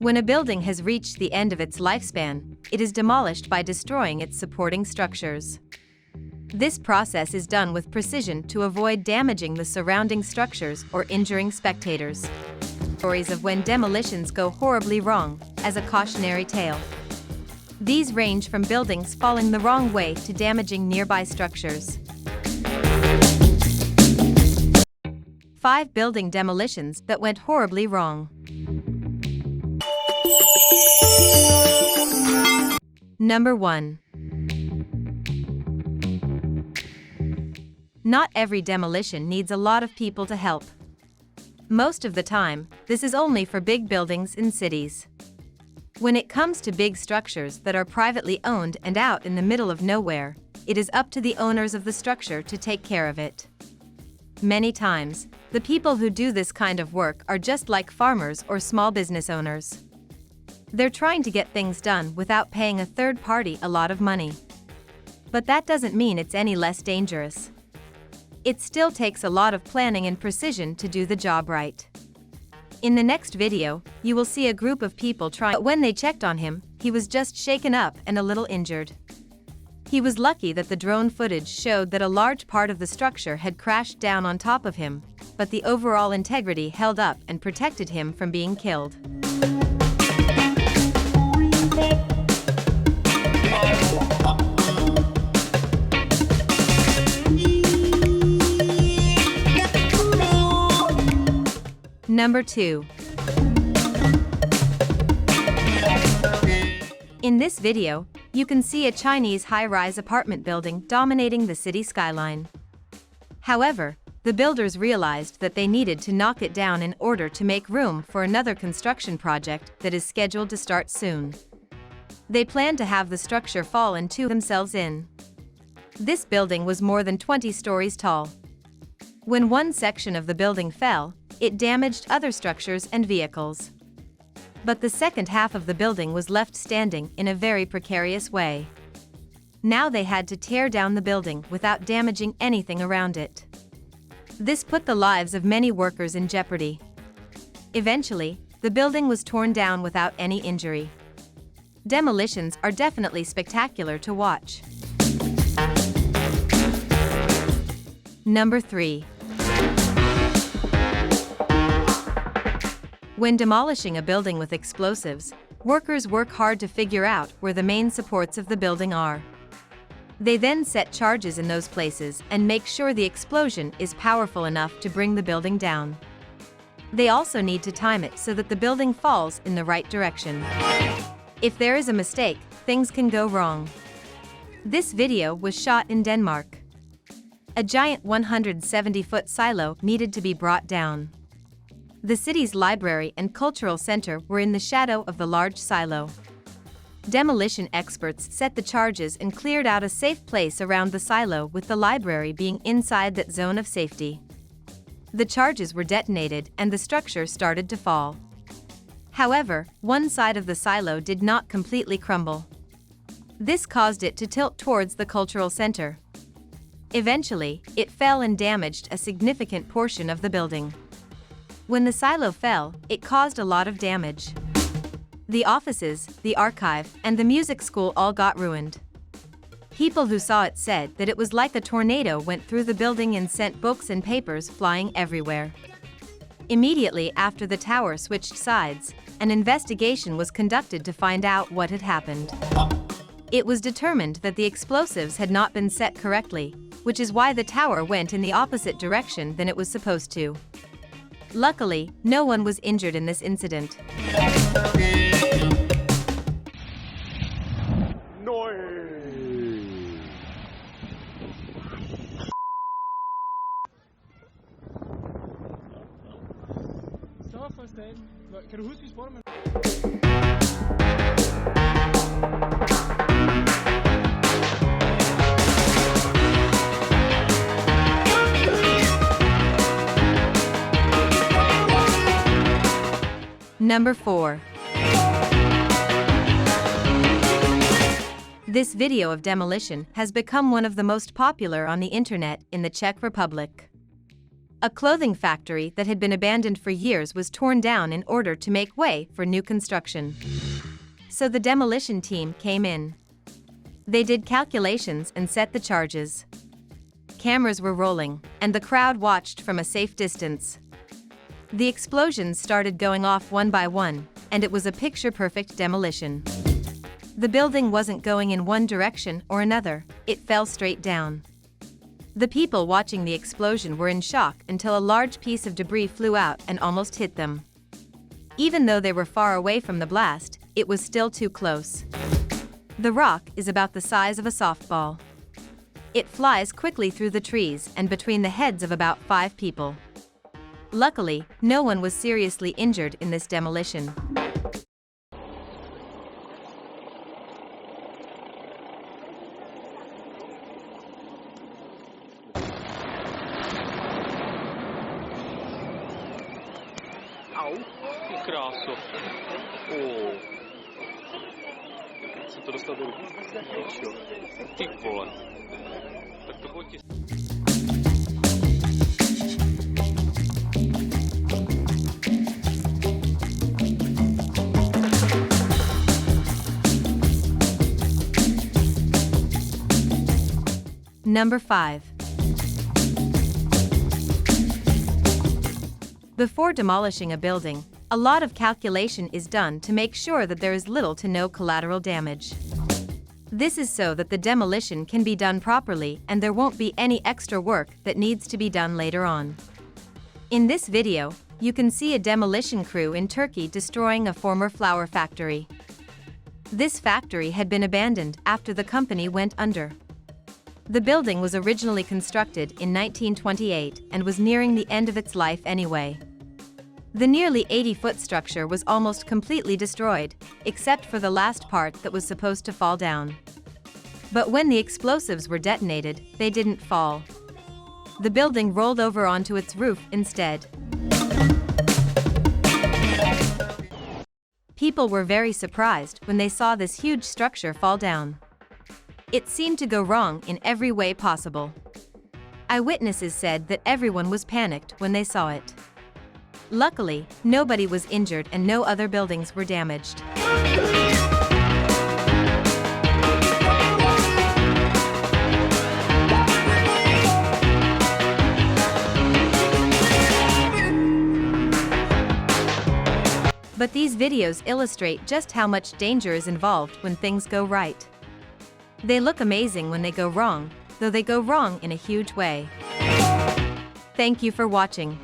When a building has reached the end of its lifespan, it is demolished by destroying its supporting structures. This process is done with precision to avoid damaging the surrounding structures or injuring spectators. Stories of when demolitions go horribly wrong, as a cautionary tale. These range from buildings falling the wrong way to damaging nearby structures. 5 building demolitions that went horribly wrong. Number 1. Not every demolition needs a lot of people to help. Most of the time, this is only for big buildings in cities. When it comes to big structures that are privately owned and out in the middle of nowhere, it is up to the owners of the structure to take care of it. Many times, the people who do this kind of work are just like farmers or small business owners. They're trying to get things done without paying a third party a lot of money. But that doesn't mean it's any less dangerous. It still takes a lot of planning and precision to do the job right. In the next video, you will see a group of people trying, but when they checked on him, he was just shaken up and a little injured. He was lucky that the drone footage showed that a large part of the structure had crashed down on top of him, but the overall integrity held up and protected him from being killed. Number 2. In this video, you can see a Chinese high-rise apartment building dominating the city skyline. However, the builders realized that they needed to knock it down in order to make room for another construction project that is scheduled to start soon. They planned to have the structure fall into themselves in. This building was more than 20 stories tall. When one section of the building fell, it damaged other structures and vehicles. But the second half of the building was left standing in a very precarious way. Now they had to tear down the building without damaging anything around it. This put the lives of many workers in jeopardy. Eventually, the building was torn down without any injury. Demolitions are definitely spectacular to watch. Number 3. When demolishing a building with explosives, workers work hard to figure out where the main supports of the building are. They then set charges in those places and make sure the explosion is powerful enough to bring the building down. They also need to time it so that the building falls in the right direction. If there is a mistake, things can go wrong. This video was shot in Denmark. A giant 170-foot silo needed to be brought down. The city's library and cultural center were in the shadow of the large silo. Demolition experts set the charges and cleared out a safe place around the silo, with the library being inside that zone of safety. The charges were detonated and the structure started to fall. However, one side of the silo did not completely crumble. This caused it to tilt towards the cultural center. Eventually, it fell and damaged a significant portion of the building. When the silo fell, it caused a lot of damage. The offices, the archive, and the music school all got ruined. People who saw it said that it was like a tornado went through the building and sent books and papers flying everywhere. Immediately after the tower switched sides, an investigation was conducted to find out what had happened. It was determined that the explosives had not been set correctly, which is why the tower went in the opposite direction than it was supposed to. Luckily, no one was injured in this incident. Kan du huske, vi spurgte mig? Number 4. This video of demolition has become one of the most popular on the internet in the Czech Republic. A clothing factory that had been abandoned for years was torn down in order to make way for new construction. So the demolition team came in. They did calculations and set the charges. Cameras were rolling, and the crowd watched from a safe distance. The explosions started going off one by one, and it was a picture-perfect demolition. The building wasn't going in one direction or another, it fell straight down. The people watching the explosion were in shock until a large piece of debris flew out and almost hit them. Even though they were far away from the blast, it was still too close. The rock is about the size of a softball. It flies quickly through the trees and between the heads of about 5 people. Luckily, no one was seriously injured in this demolition. Au, che grasso. Oh. Jsem to dostal do ruky. Ty vole. Tak to pojď. Number 5. Before demolishing a building, a lot of calculation is done to make sure that there is little to no collateral damage. This is so that the demolition can be done properly and there won't be any extra work that needs to be done later on. In this video, you can see a demolition crew in Turkey destroying a former flour factory. This factory had been abandoned after the company went under. The building was originally constructed in 1928 and was nearing the end of its life anyway. The nearly 80-foot structure was almost completely destroyed, except for the last part that was supposed to fall down. But when the explosives were detonated, they didn't fall. The building rolled over onto its roof instead. People were very surprised when they saw this huge structure fall down. It seemed to go wrong in every way possible. Eyewitnesses said that everyone was panicked when they saw it. Luckily, nobody was injured and no other buildings were damaged. But these videos illustrate just how much danger is involved when things go right. They look amazing when they go wrong, though they go wrong in a huge way. Thank you for watching.